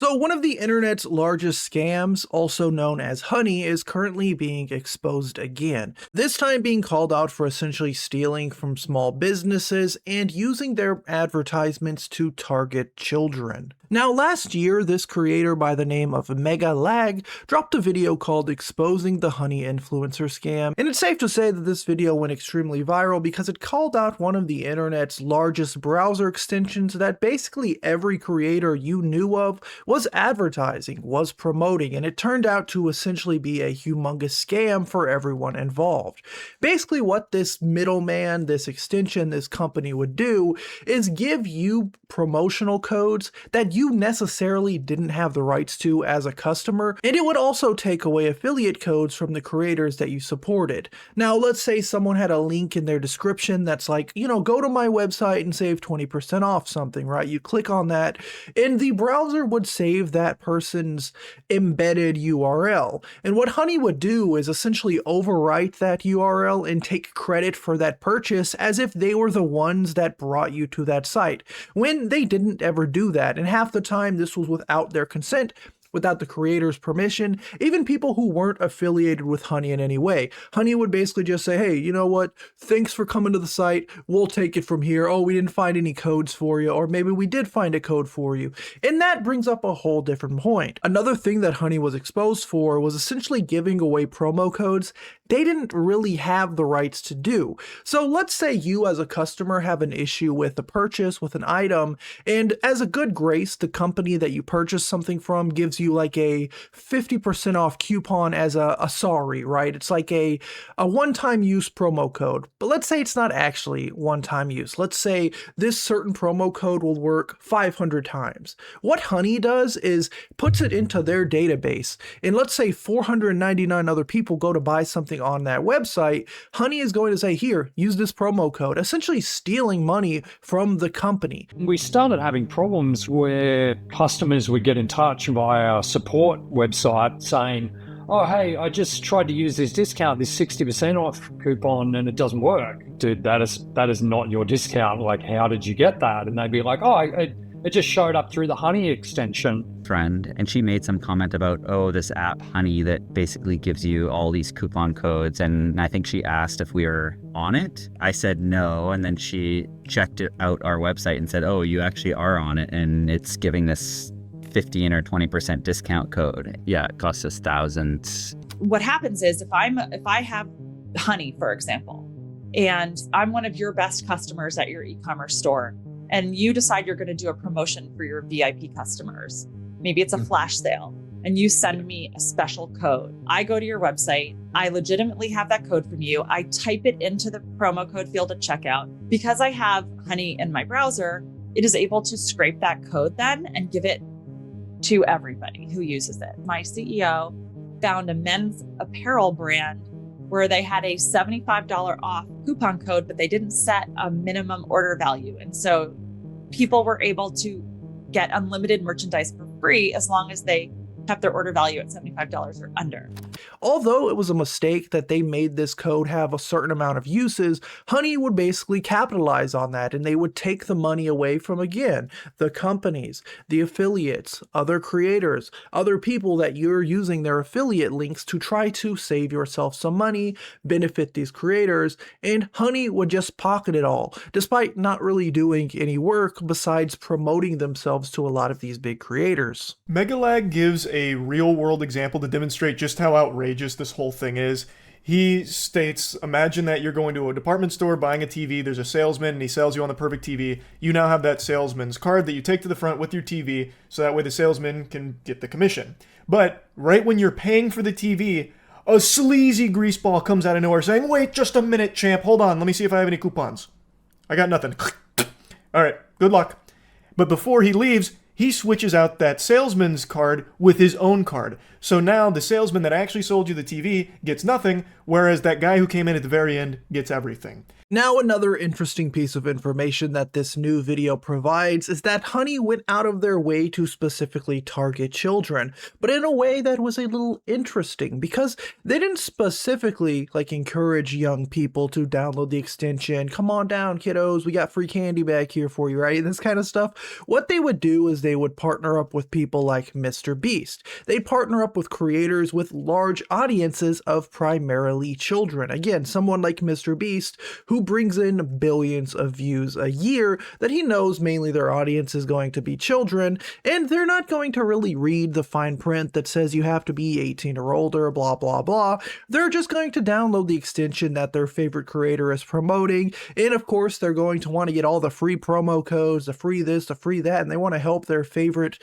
So one of the internet's largest scams, also known as Honey, is currently being exposed again. This time being called out for essentially stealing from small businesses and using their advertisements to target children. Now last year, this creator by the name of MegaLag dropped a video called Exposing the Honey Influencer Scam, and it's safe to say that this video went extremely viral because it called out one of the internet's largest browser extensions that basically every creator you knew of was advertising, was promoting, and it turned out to essentially be a humongous scam for everyone involved. Basically what this middleman, this extension, this company would do is give you promotional codes that you necessarily didn't have the rights to as a customer, and it would also take away affiliate codes from the creators that you supported. Now, let's say someone had a link in their description that's like, go to my website and save 20% off something, right? You click on that, and the browser would save that person's embedded URL. And what Honey would do is essentially overwrite that URL and take credit for that purchase as if they were the ones that brought you to that site, when they didn't ever do that. And half the time this was without their consent, without the creator's permission, even people who weren't affiliated with Honey in any way. Honey would basically just say, hey, you know what? Thanks for coming to the site. We'll take it from here. Oh, we didn't find any codes for you, or maybe we did find a code for you. And that brings up a whole different point. Another thing that Honey was exposed for was essentially giving away promo codes they didn't really have the rights to do. So let's say you as a customer have an issue with a purchase, with an item, and as a good grace, the company that you purchased something from gives you like a 50% off coupon as a sorry, right? It's like a one-time use promo code. But let's say it's not actually one-time use. Let's say this certain promo code will work 500 times. What Honey does is puts it into their database, and let's say 499 other people go to buy something on that website. Honey is going to say, here, use this promo code, essentially stealing money from the company. We started having problems where customers would get in touch via our support website saying, oh, hey, I just tried to use this discount, this 60% off coupon, and it doesn't work. Dude, that is not your discount. Like, how did you get that? And they'd be like, oh, it just showed up through the Honey extension. Friend, and she made some comment about, oh, this app Honey that basically gives you all these coupon codes, and I think she asked if we were on it. I said no, and then she checked it out our website and said, oh, you actually are on it, and it's giving this 15 or 20% discount code. Yeah, it costs us thousands. What happens is if I have Honey, for example, and I'm one of your best customers at your e-commerce store, and you decide you're going to do a promotion for your VIP customers. Maybe it's a flash sale, and you send me a special code. I go to your website. I legitimately have that code from you. I type it into the promo code field at checkout. Because I have Honey in my browser, it is able to scrape that code then and give it to everybody who uses it. My CEO found a men's apparel brand where they had a $75 off coupon code, but they didn't set a minimum order value. And so people were able to get unlimited merchandise for free as long as they kept their order value at $75 or under. Although it was a mistake that they made this code have a certain amount of uses, Honey would basically capitalize on that, and they would take the money away from, again, the companies, the affiliates, other creators, other people that you're using their affiliate links to try to save yourself some money, benefit these creators, and Honey would just pocket it all, despite not really doing any work besides promoting themselves to a lot of these big creators. MegaLag gives a real-world example to demonstrate just how outrageous this whole thing is. He states, imagine that you're going to a department store buying a TV, there's a salesman, and he sells you on the perfect TV. You now have that salesman's card that you take to the front with your TV, so that way the salesman can get the commission. But right when you're paying for the TV, a sleazy greaseball comes out of nowhere saying, wait just a minute, champ, hold on, let me see if I have any coupons. I got nothing. Alright, good luck. But before he leaves, he switches out that salesman's card with his own card. So now the salesman that actually sold you the TV gets nothing, whereas that guy who came in at the very end gets everything. Now, another interesting piece of information that this new video provides is that Honey went out of their way to specifically target children, but in a way that was a little interesting because they didn't specifically encourage young people to download the extension. Come on down, kiddos, we got free candy back here for you, right? This kind of stuff. What they would do is they would partner up with people like Mr. Beast. They'd partner up with creators with large audiences of primarily children. Again, someone like Mr. Beast who brings in billions of views a year that he knows mainly their audience is going to be children, and they're not going to really read the fine print that says you have to be 18 or older, blah, blah, blah. They're just going to download the extension that their favorite creator is promoting, and of course they're going to want to get all the free promo codes, the free this, the free that, and they want to help their favorite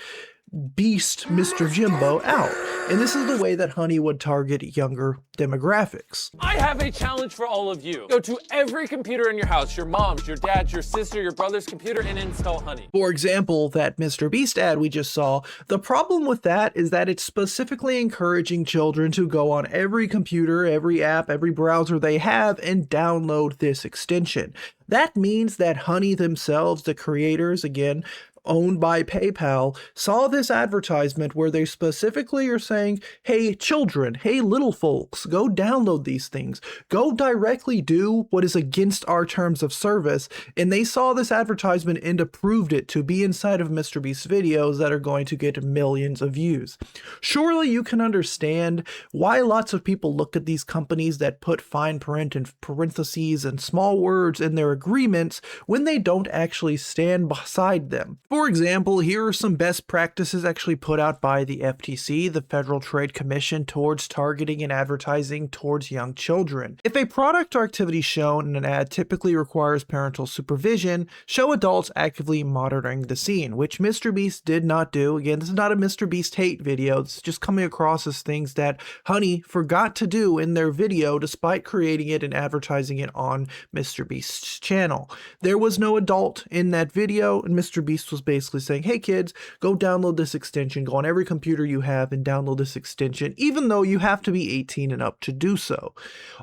beast, Mr. Jimbo, out. And this is the way that Honey would target younger demographics. I have a challenge for all of you. Go to every computer in your house, your mom's, your dad's, your sister, your brother's computer, and install Honey. For example, that Mr. Beast ad we just saw, the problem with that is that it's specifically encouraging children to go on every computer, every app, every browser they have and download this extension. That means that Honey themselves, the creators, again, owned by PayPal, saw this advertisement where they specifically are saying, hey children, hey little folks, go download these things, go directly do what is against our terms of service, and they saw this advertisement and approved it to be inside of Mr. Beast's videos that are going to get millions of views. Surely you can understand why lots of people look at these companies that put fine print and parentheses and small words in their agreements when they don't actually stand beside them. For example, here are some best practices actually put out by the FTC, the Federal Trade Commission, towards targeting and advertising towards young children. If a product or activity shown in an ad typically requires parental supervision, show adults actively monitoring the scene, which Mr. Beast did not do. Again, this is not a Mr. Beast hate video. It's just coming across as things that Honey forgot to do in their video despite creating it and advertising it on Mr. Beast's channel. There was no adult in that video, and Mr. Beast was basically saying, hey kids, go download this extension, go on every computer you have and download this extension, even though you have to be 18 and up to do so.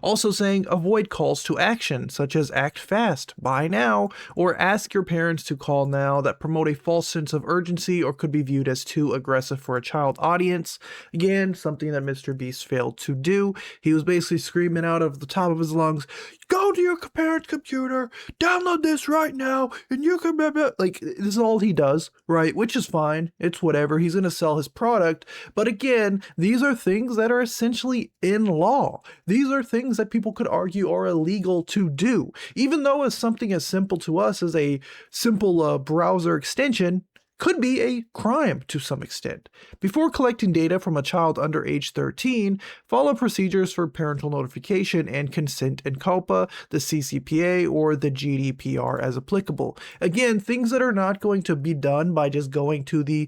Also saying, avoid calls to action, such as act fast, buy now, or ask your parents to call now, that promote a false sense of urgency or could be viewed as too aggressive for a child audience. Again, something that Mr. Beast failed to do. He was basically screaming out of the top of his lungs, go to your parents' computer, download this right now, and you can, like, this is all he does, right? Which is fine. It's whatever. He's going to sell his product. But again, these are things that are essentially in law. These are things that people could argue are illegal to do. Even though it's something as simple to us as a simple browser extension, could be a crime to some extent. Before collecting data from a child under age 13, follow procedures for parental notification and consent in culpa, the CCPA, or the GDPR as applicable. Again, things that are not going to be done by just going to the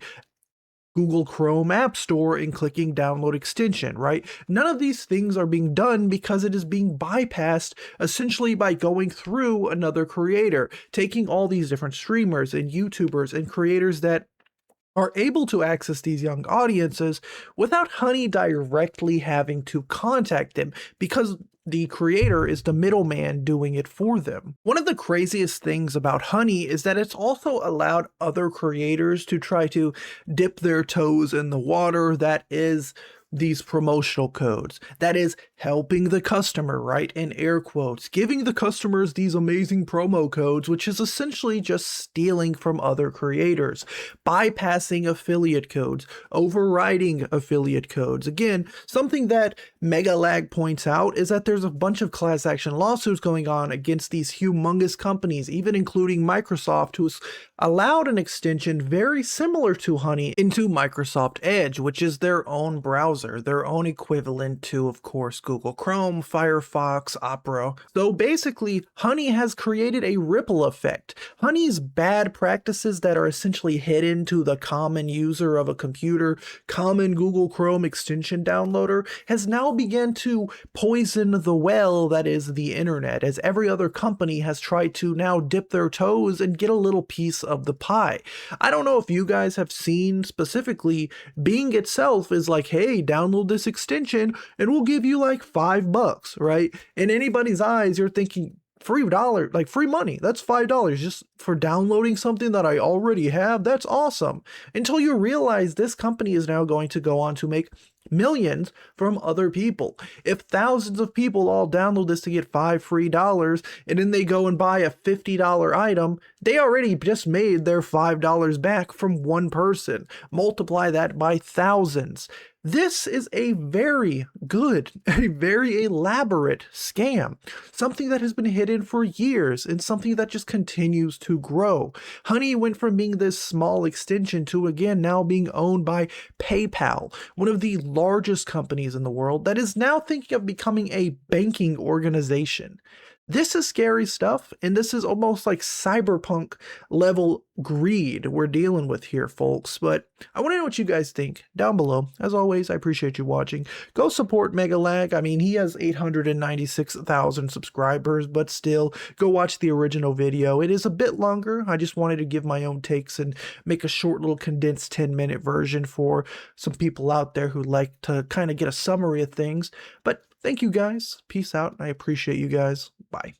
Google Chrome App Store and clicking download extension, right? None of these things are being done because it is being bypassed essentially by going through another creator, taking all these different streamers and YouTubers and creators that are able to access these young audiences without Honey directly having to contact them, because the creator is the middleman doing it for them. One of the craziest things about Honey is that it's also allowed other creators to try to dip their toes in the water that is these promotional codes. That is helping the customer, right? In air quotes, giving the customers these amazing promo codes, which is essentially just stealing from other creators, bypassing affiliate codes, overriding affiliate codes. Again, something that MegaLag points out is that there's a bunch of class action lawsuits going on against these humongous companies, even including Microsoft, who's allowed an extension very similar to Honey into Microsoft Edge, which is their own browser, their own equivalent to, of course, Google Chrome, Firefox, Opera. So basically, Honey has created a ripple effect. Honey's bad practices that are essentially hidden to the common user of a computer, common Google Chrome extension downloader, has now begun to poison the well that is the internet, as every other company has tried to now dip their toes and get a little piece of the pie. I don't know if you guys have seen specifically, Bing itself is like, hey, download this extension and we'll give you like $5, right? In anybody's eyes, you're thinking, $3, like free money, that's $5 just for downloading something that I already have. That's awesome. Until you realize this company is now going to go on to make millions from other people. If thousands of people all download this to get $5 free, and then they go and buy a $50 item, they already just made their $5 back from one person. Multiply that by thousands. This is a very good, a very elaborate scam. Something that has been hidden for years and something that just continues to grow. Honey went from being this small extension to, again, now being owned by PayPal, one of the largest companies in the world that is now thinking of becoming a banking organization. This is scary stuff, and this is almost like cyberpunk level greed we're dealing with here, folks. But I want to know what you guys think down below. As always, I appreciate you watching. Go support MegaLag. I mean, he has 896,000 subscribers, but still, go watch the original video. It is a bit longer. I just wanted to give my own takes and make a short little condensed 10-minute version for some people out there who like to kind of get a summary of things. But thank you guys. Peace out. I appreciate you guys. Bye.